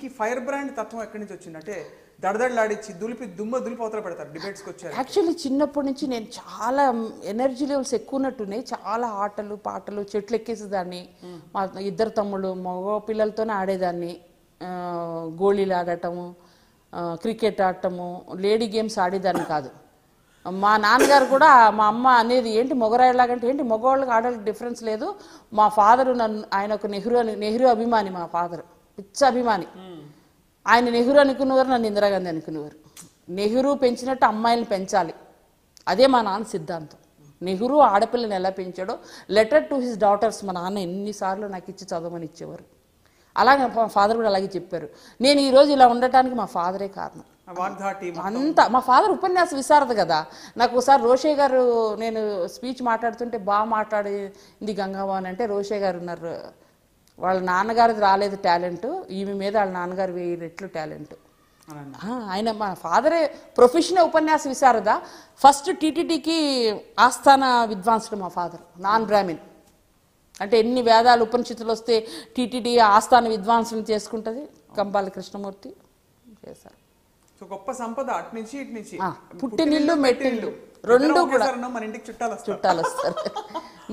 మీకు ఈ fire brand తత్వం ఎక్కడి నుంచి వచ్చింది? అంటే దడదడలాడిచ్చి దులిపి అవతల పెడతారు డిబేట్స్కి వచ్చారు. యాక్చువల్లీ చిన్నప్పటి నుంచి నేను చాలా ఎనర్జీ లెవెల్స్ ఎక్కువ ఉన్నట్టున్నాయి. చాలా ఆటలు పాటలు, చెట్లు ఎక్కేసేదాన్ని. మా ఇద్దరు తమ్ముళ్ళు మగ పిల్లలతోనే ఆడేదాన్ని. గోళీలు ఆడటము, క్రికెట్ ఆడటము, లేడీ గేమ్స్ ఆడేదాన్ని కాదు. మా నాన్నగారు కూడా మా అమ్మ అనేది ఏంటి మొగరాయిలాగంటే ఏంటి మగవాళ్ళకి ఆడవాళ్ళకి డిఫరెన్స్ లేదు. మా ఫాదరు ఆయన ఒక నెహ్రూ అభిమాని. మా ఫాదర్ పిచ్చ అభిమాని. ఆయన నెహ్రూ అనుకునేవారు, నన్ను ఇందిరాగాంధీ అనుకునేవారు. నెహ్రూ పెంచినట్టు అమ్మాయిలను పెంచాలి, అదే మా నాన్న సిద్ధాంతం. నెహ్రూ ఆడపిల్లని ఎలా పెంచాడో లెటర్ టు హిస్ డాటర్స్ మా నాన్న ఎన్నిసార్లు నాకు ఇచ్చి చదవమని ఇచ్చేవారు. అలాగే మా ఫాదర్ కూడా అలాగే చెప్పారు. నేను ఈరోజు ఇలా ఉండటానికి మా ఫాదరే కారణం. అంతా మా ఫాదర్ ఉపన్యాస విశారద కదా. నాకు ఒకసారి రోషయ్య గారు, నేను స్పీచ్ మాట్లాడుతుంటే బాగా మాట్లాడింది గంగావాన్ అంటే, రోషయ్య గారు ఉన్నారు, వాళ్ళ నాన్నగారిది రాలేదు టాలెంట్, ఈమె మీద వాళ్ళ నాన్నగారు 1000 రెట్లు టాలెంట్. ఆయన మా ఫాదరే ప్రొఫెషనల్ ఉపన్యాస విశారద. ఫస్ట్ టీటీడీకి ఆస్థాన విద్వాంసుడు మా ఫాదర్, నాన్ బ్రాహ్మిన్. అంటే ఎన్ని వేదాలు ఉపనిషత్తులు వస్తే టీటీడీ ఆస్థాన విద్వాంసుని చేసుకుంటుంది. కంబాల కృష్ణమూర్తి చేశారు. సో గొప్ప సంపద అటు నుంచి ఇటు నుంచి. పుట్టినిల్లు మెట్టిల్లు రెండు కూడా మన ఇంటికి చుట్టాలు వస్తారు.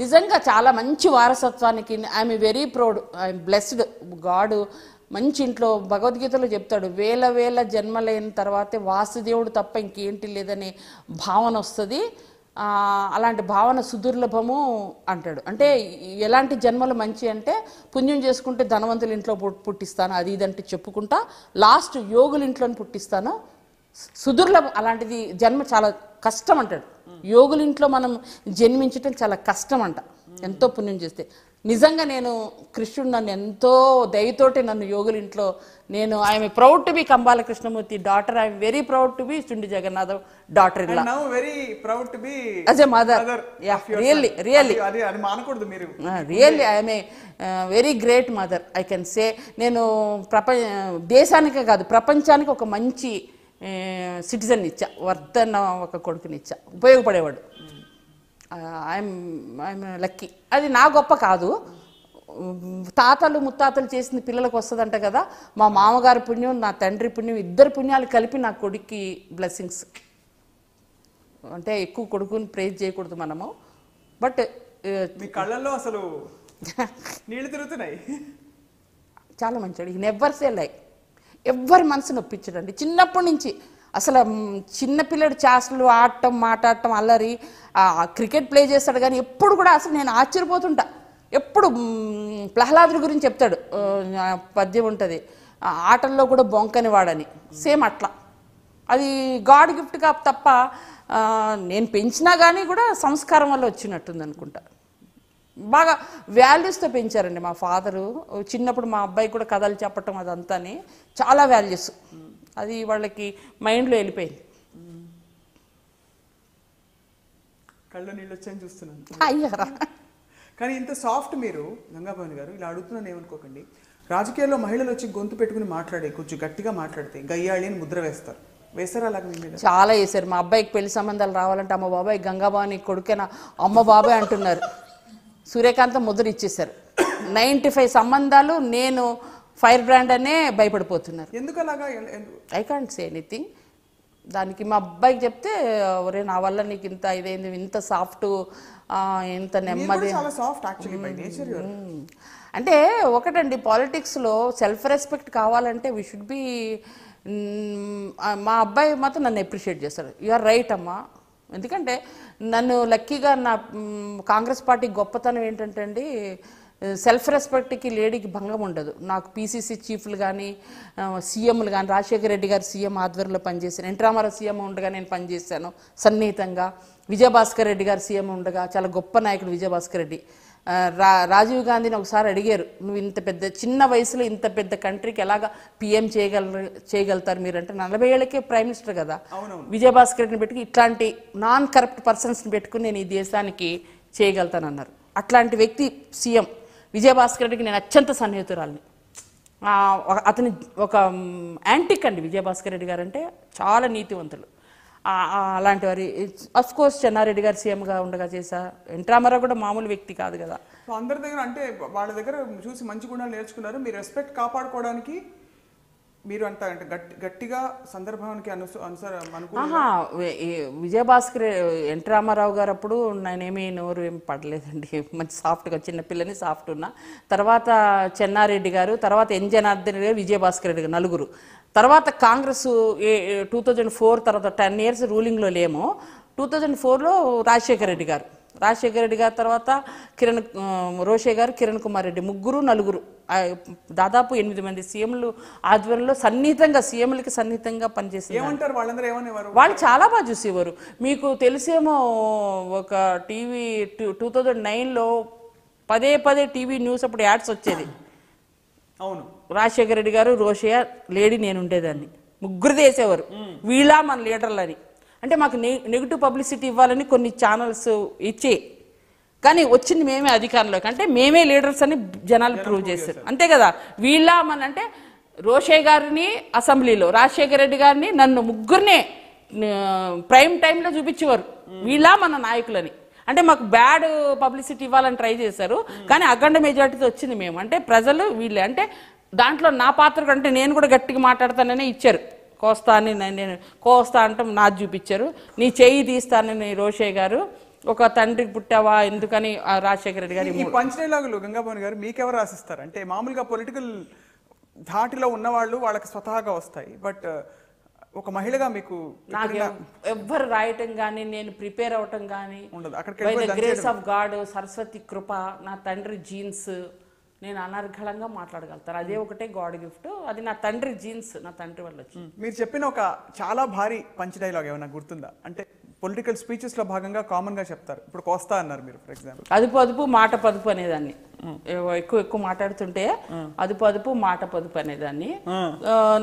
నిజంగా చాలా మంచి వారసత్వానికి I'm very proud, I'm blessed. God మంచి ఇంట్లో భగవద్గీతలో చెప్తాడు, వేల వేల జన్మలైన తర్వాతే వాసుదేవుడు తప్ప ఇంకేంటి లేదనే భావన వస్తుంది. అలాంటి భావన సుదుర్లభము అంటాడు. అంటే ఎలాంటి జన్మలు మంచి అంటే, పుణ్యం చేసుకుంటే ధనవంతుల ఇంట్లో పుట్టిస్తాను, అది ఇదంటే చెప్పుకుంటా లాస్ట్ యోగుల ఇంట్లోని పుట్టిస్తాను. సుదుర్లభం అలాంటిది జన్మ చాలా కష్టం అంటాడు. యోగుల ఇంట్లో మనం జన్మించటం చాలా కష్టం అంట, ఎంతో పుణ్యం చేస్తే. నిజంగా నేను కృష్ణుడు నన్ను ఎంతో దయతోటి నన్ను యోగుల ఇంట్లో, నేను I'm proud to be Kambala Krishnamurthy daughter, I'm very proud to be Chundi Jagannath daughter in law, very proud to be as a mother. Really I'm a very great mother I can say. నేను దేశానికే కాదు ప్రపంచానికి ఒక మంచి సిటిజన్ ఇచ్చా, వర్ధన్ ఒక కొడుకునిచ్చా, ఉపయోగపడేవాడు. I'm lucky. అది నా గొప్ప కాదు, తాతలు ముత్తాతలు చేసిన పిల్లలకు వస్తుందంట కదా. మా మామగారి పుణ్యం, నా తండ్రి పుణ్యం, ఇద్దరు పుణ్యాలు కలిపి నా కొడుక్కి బ్లెస్సింగ్స్. అంటే ఎక్కువ కొడుకుని ప్రేజ్ చేయకూడదు మనము, బట్ మీ కళ్ళల్లో అసలు నీళ్ళు తిరుగుతున్నాయి. చాలా మంచివాడు. ఈ నెవర్ సే లై, ఎవ్వరి మనసు నొప్పించడండి. చిన్నప్పటి నుంచి అసలు చిన్నపిల్లడు చేష్టలు ఆడటం మాట్లాడటం అల్లరి, క్రికెట్ ప్లే చేస్తాడు కానీ ఎప్పుడు కూడా అసలు నేను ఆశ్చర్యపోతుంటా. ఎప్పుడు ప్రహ్లాదుడి గురించి చెప్తాడు, పద్యం ఉంటుంది, ఆటల్లో కూడా బొంకని వాడని. సేమ్ అట్లా, అది గాడ్ గిఫ్ట్గా తప్ప నేను పెంచినా కానీ కూడా సంస్కారం వల్ల వచ్చినట్టుంది అనుకుంటా. బాగా వాల్యూస్తో పెంచారండి మా ఫాదరు. చిన్నప్పుడు మా అబ్బాయి కూడా కథలు చెప్పటం అదంతాని చాలా వాల్యూస్, అది వాళ్ళకి మైండ్లో వెళ్ళిపోయింది. కళ్ళు నీళ్ళు వచ్చాయని చూస్తున్నాను. అయ్యారా కానీ ఇంత సాఫ్ట్ మీరు గంగాభవాని గారు, ఇలా అడుగుతున్నాను ఏమనుకోకండి. రాజకీయాల్లో మహిళలు వచ్చి గొంతు పెట్టుకుని మాట్లాడే, కొంచెం గట్టిగా మాట్లాడితే గయ్యాళి అని ముద్ర వేస్తారా? అలాగే చాలా వేశారు. మా అబ్బాయికి పెళ్లి సంబంధాలు రావాలంటే అమ్మ బాబాయ్ గంగాభవాని కొడుకేనా అమ్మ బాబాయ్ అంటున్నారు. సూర్యకాంతం ముద్ర ఇచ్చేశారు. 95 సంబంధాలు నేను ఫైర్ బ్రాండ్ అనే భయపడిపోతున్నారు. ఎందుకు అలాగా? I can't say anything. దానికి మా అబ్బాయికి చెప్తే, ఒరే నా వల్ల నీకు ఇంత ఇదైంది, ఇంత సాఫ్ట్, ఇంత నెమ్మది. అంటే ఒకటండి, పాలిటిక్స్లో సెల్ఫ్ రెస్పెక్ట్ కావాలంటే వీ షుడ్ బి. మా అబ్బాయి మాత్రం నన్ను అప్రిషియేట్ చేస్తాడు. యు ఆర్ రైట్ అమ్మా. ఎందుకంటే నన్ను లక్కీగా నా కాంగ్రెస్ పార్టీ గొప్పతనం ఏంటంటే అండి, సెల్ఫ్ రెస్పెక్ట్కి లేడీకి భంగం ఉండదు. నాకు పీసీసీ చీఫ్లు కానీ సీఎంలు కానీ, రాజశేఖర రెడ్డి గారు సీఎం ఆధ్వర్యంలో పనిచేశాను, ఎన్టీ రామారావు సీఎం ఉండగా నేను పనిచేశాను సన్నిహితంగా, విజయభాస్కర్ రెడ్డి గారు సీఎం ఉండగా చాలా గొప్ప నాయకుడు విజయభాస్కర్ రెడ్డి. రాజీవ్ గాంధీని ఒకసారి అడిగారు, నువ్వు ఇంత పెద్ద చిన్న వయసులో ఇంత పెద్ద కంట్రీకి ఎలాగా పిఎం చేయగలుగుతారు మీరు అంటే, 40 ఏళ్ళకే ప్రైమ్ మినిస్టర్ కదా. విజయభాస్కర్ రెడ్డిని పెట్టుకుని ఇట్లాంటి నాన్ కరప్ట్ పర్సన్స్ని పెట్టుకుని నేను ఈ దేశానికి చేయగలుగుతానన్నారు. అట్లాంటి వ్యక్తి సీఎం విజయభాస్కర్ రెడ్డికి నేను అత్యంత సన్నిహితురాలిని. అతని ఒక యాంటిక్ అండి విజయభాస్కర్ రెడ్డి గారు అంటే, చాలా నీతివంతులు. అలాంటి వారి అఫ్ కోర్స్ చెన్నారెడ్డి గారు సీఎంగా ఉండగా చేశా. ఎన్టీ రామారావు కూడా మామూలు వ్యక్తి కాదు కదా. అందరి దగ్గర అంటే వాళ్ళ దగ్గర చూసి మంచి గుణాలు నేర్చుకున్నారు. మీరు రెస్పెక్ట్ కాపాడుకోవడానికి మీరు అంత అంటే గట్టిగా సందర్భానికి అనుకూలంగా ఆహా విజయభాస్కర్ ఎన్టీ రామారావు గారు అప్పుడు నేనేమి నోరు ఏం పడలేదండి, మంచి సాఫ్ట్గా చిన్నపిల్లని సాఫ్ట్ ఉన్నా. తర్వాత చెన్నారెడ్డి గారు, తర్వాత ఎన్ జనార్దన్ గారు, విజయభాస్కర్ రెడ్డి గారు, నలుగురు. తర్వాత కాంగ్రెస్ 2004 తర్వాత 10 years రూలింగ్లో లేము. 2004లో రాజశేఖర రెడ్డి గారు, తర్వాత రోషే గారు, కిరణ్ కుమార్ రెడ్డి, ముగ్గురు నలుగురు, దాదాపు 8 మంది సీఎంలు ఆధ్వర్యంలో సన్నిహితంగా సీఎంలకి సన్నిహితంగా పనిచేసి వాళ్ళు చాలా బాగా చూసేవారు. మీకు తెలిసేమో ఒక టీవీ 2009లో పదే టీవీ న్యూస్ అప్పుడు యాడ్స్ వచ్చేది. అవును, రాజశేఖర రెడ్డి గారు, రోషయ్య, లేడీ, నేను ఉండేదాన్ని, ముగ్గురు చేసేవారు. వీళ్ళ మన లీడర్లని అంటే మాకు నెగిటివ్ పబ్లిసిటీ ఇవ్వాలని కొన్ని ఛానల్స్ ఇచ్చే, కానీ వచ్చింది మేమే అధికారంలోకి, అంటే మేమే లీడర్స్ అని జనాలు ప్రూవ్ చేశారు, అంతే కదా. వీళ్ళ మన అంటే రోషయ్య గారిని అసెంబ్లీలో, రాజశేఖర రెడ్డి గారిని, నన్ను ముగ్గురినే ప్రైమ్ టైంలో చూపించేవారు, వీళ్ళ మన నాయకులని. అంటే మాకు బ్యాడ్ పబ్లిసిటీ ఇవ్వాలని ట్రై చేశారు, కానీ అఖండ మెజార్టీతో వచ్చింది మేము. అంటే ప్రజలు వీళ్ళే, అంటే దాంట్లో నా పాత్ర కంటే నేను కూడా గట్టిగా మాట్లాడతాననే ఇచ్చారు. కోస్తా అని నేను కోస్తా అంటే నాది చూపించారు, నీ చెయ్యి తీస్తానని రోషయ్య గారు, ఒక తండ్రికి పుట్టావా ఎందుకని రాజశేఖర రెడ్డి గారు. ఈ పంచ్ డైలాగులు గంగాభవన్ గారు మీకెవరు రాసిస్తారు? అంటే మామూలుగా పొలిటికల్ ధాటిలో ఉన్నవాళ్ళు వాళ్ళకి స్వతహాగా వస్తాయి, బట్ ఒక మహిళగా మీకు నాకు ఎవ్వరు రాయటం కానీ, నేను ప్రిపేర్ అవటం కానీ ఉండదు. By the grace of God, Saraswati కృప, నా తండ్రి జీన్స్, నేను అనర్గళంగా మాట్లాడగలుగుతాను. అదే ఒకటే గాడ్ గిఫ్ట్, అది నా తండ్రి జీన్స్, నా తండ్రి వల్ల వచ్చింది. మీరు చెప్పిన ఒక చాలా భారీ పంచ్ డైలాగ్ ఏమైనా గుర్తుందా? అంటే పొలిటికల్ స్పీచెస్ లో భాగంగా కామన్ గా చెప్తారు. ఇప్పుడు కోస్తా అన్నారు మీరు, ఫర్ ఎగ్జాంపుల్. అదుపు అదుపు మాట పదుపు అనేదాన్ని, ఎక్కువ మాట్లాడుతుంటే అదుపు అదుపు మాట పదుపు అనేదాన్ని.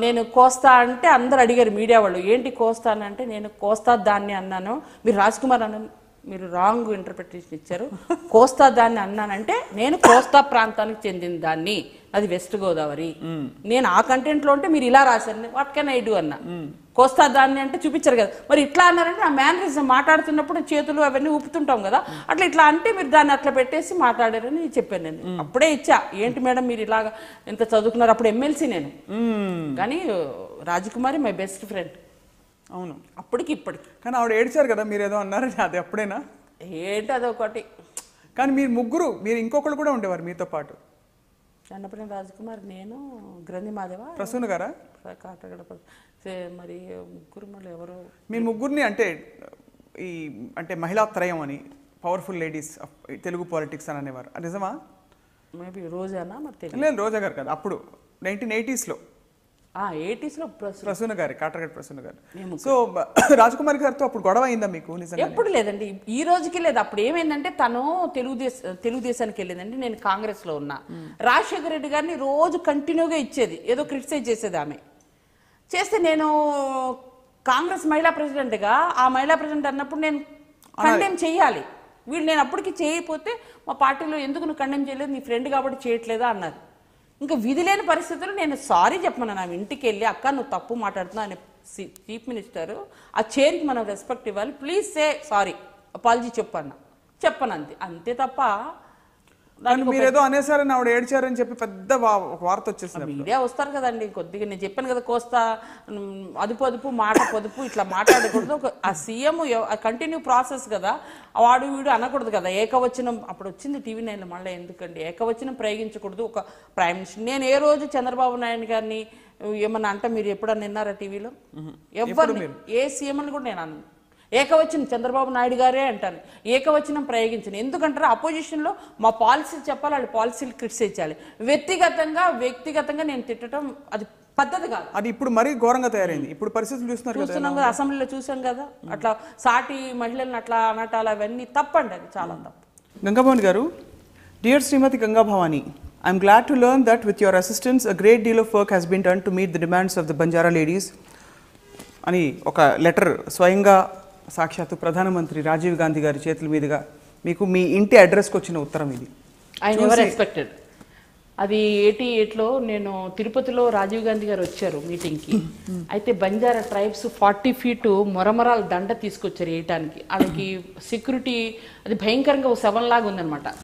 నేను కోస్తా అంటే అందరు అడిగారు మీడియా వాళ్ళు, ఏంటి కోస్తా అంటే నేను కోస్తా దాన్ని అన్నాను. మీరు రాజ్ కుమార్ అన్న మీరు రాంగ్ ఇంటర్ప్రిటేషన్ ఇచ్చారు. కోస్తా దాన్ని అన్నానంటే నేను కోస్తా ప్రాంతానికి చెందిన దాన్ని, అది వెస్ట్ గోదావరి. నేను ఆ కంటెంట్లో ఉంటే మీరు ఇలా రాశారు, వాట్ కెన్ ఐ డూ అన్నా. కోస్తా దాన్ని అంటే చూపించారు కదా, మరి ఇట్లా అన్నారంటే ఆ మేనరిజం, మాట్లాడుతున్నప్పుడు చేతులు అవన్నీ ఊపుతుంటాం కదా, అట్లా ఇట్లా అంటే మీరు దాన్ని అట్లా పెట్టేసి మాట్లాడారని చెప్పాను నేను. అప్పుడే ఇచ్చా, ఏంటి మేడం మీరు ఇలాగా ఎంత చదువుకున్నారు, అప్పుడు ఎమ్మెల్సీ నేను, కానీ రాజకుమారి మై బెస్ట్ ఫ్రెండ్. అవును, అప్పటికి ఇప్పటికి. కానీ ఆవిడ ఏడ్చారు కదా మీరు ఏదో అన్నారని, అది అప్పుడేనా? ఏంటి అదొకటి. కానీ మీరు ముగ్గురు, మీరు ఇంకొకరు కూడా ఉండేవారు మీతో పాటు, చన్నపల్లి రాజకుమార్, నేను, గ్రంథి మాదేవ, ప్రసూన్ గారా, కాటగడ, మరి ముగ్గురు మళ్ళీ ఎవరు. మీ ముగ్గురిని అంటే ఈ అంటే మహిళా త్రయం అని, పవర్ఫుల్ లేడీస్ తెలుగు పాలిటిక్స్ అని అనేవారు, నిజమా? మేబీ రోజానా మరి తెలియదు. లేదు, రోజా గారు కదా, అప్పుడు 1980s లో 80s లో ప్రసూన గారు, కాటగడ ప్రసూన గారు. సో రాజకుమారి గారితో అప్పుడు గొడవ అయిందా మీకు? నిజంగా ఎప్పుడు లేదండి, ఈ రోజుకి లేదు. అప్పుడు ఏమైందంటే తను తెలుగుదేశానికి వెళ్ళిందండి, నేను కాంగ్రెస్ లో ఉన్నా. రాజశేఖర రెడ్డి గారిని రోజు కంటిన్యూగా ఇచ్చేది, ఏదో క్రిటిసైజ్ చేసేది ఆమె. చేస్తే నేను కాంగ్రెస్ మహిళా ప్రెసిడెంట్గా, ఆ మహిళా ప్రెసిడెంట్ అన్నప్పుడు నేను కండెమ్ చేయాలి. వీళ్ళు నేను అప్పటికి చేయకపోతే మా పార్టీలో ఎందుకు నువ్వు కండెమ్ చేయలేదు, నీ ఫ్రెండ్ కాబట్టి చేయట్లేదా అన్నారు. ఇంకా విధి లేని పరిస్థితుల్లో నేను సారీ చెప్పమన్నా, నా ఇంటికి వెళ్ళి అక్క నువ్వు తప్పు మాట్లాడుతున్నావు అని చీఫ్ మినిస్టర్, ఆ చైర్కి మనం రెస్పెక్ట్ ఇవ్వాలి, ప్లీజ్ సే సారీ, అపాలజీ చెప్పను అంతే తప్ప. మీరేదో అనేసారని ఆవిడ ఏడ్చారని చెప్పి పెద్ద వార్త వచ్చేసింది. మీడియా వస్తారు కదండి, కొద్దిగా నేను చెప్పాను కదా, కోస్తా అదుపు అదుపు మాట పొదుపు ఇట్లా మాట్లాడకూడదు. ఆ సీఎం కంటిన్యూ ప్రాసెస్ కదా, వాడు వీడు అనకూడదు కదా. ఏకవచనం అప్పుడు వచ్చింది TV9లో, మళ్ళీ ఎందుకండి ఏకవచనం ప్రయోగించకూడదు ఒక ప్రైమ్ మినిస్టర్. నేను ఏ రోజు చంద్రబాబు నాయుడు గారిని ఏమన్నా అంటే మీరు ఎప్పుడన్నా విన్నారా టీవీలో? ఎవరు ఏ సీఎంని కూడా నేను అన్నాను. ఏకవచనం చంద్రబాబు నాయుడు గారే అంటాను, ఏకవచనం ప్రయోగించను. ఎందుకంటారు అపోజిషన్లో మా పాలసీ చెప్పాలి, వాళ్ళు పాలసీలు క్రిటిసైజ్ చేయాలి. వ్యక్తిగతంగా నేను తిట్టడం అది పద్ధతి కాదు. అది ఇప్పుడు మరీ ఘోరంగా తయారైంది. ఇప్పుడు పరిస్థితులు చూస్తున్నాం కదా, అసెంబ్లీలో చూసాం కదా, అట్లా సాటి మహిళలను అట్లా అనటాలు అవన్నీ తప్పండి, అది చాలా తప్పు. Gangabhavani garu, dear Shrimati Gangabhavani, I'm glad to learn that with your assistance a great deal of work has been done to meet the demands of the Banjara ladies అని ఒక లెటర్ స్వయంగా సాక్షాత్తు ప్రధానమంత్రి రాజీవ్ గాంధీ గారి చేతుల మీదుగా మీకు మీ ఇంటి అడ్రస్కి వచ్చిన ఉత్తరం ఇది. I never expected. అది 88లో నేను తిరుపతిలో రాజీవ్ గాంధీ గారు వచ్చారు మీటింగ్కి. అయితే బంజారా ట్రైబ్స్ 40 feet మొరమరాల దండ తీసుకొచ్చారు వేయటానికి. వాళ్ళకి సెక్యూరిటీ అది భయంకరంగా 7 లాగా ఉందనమాట.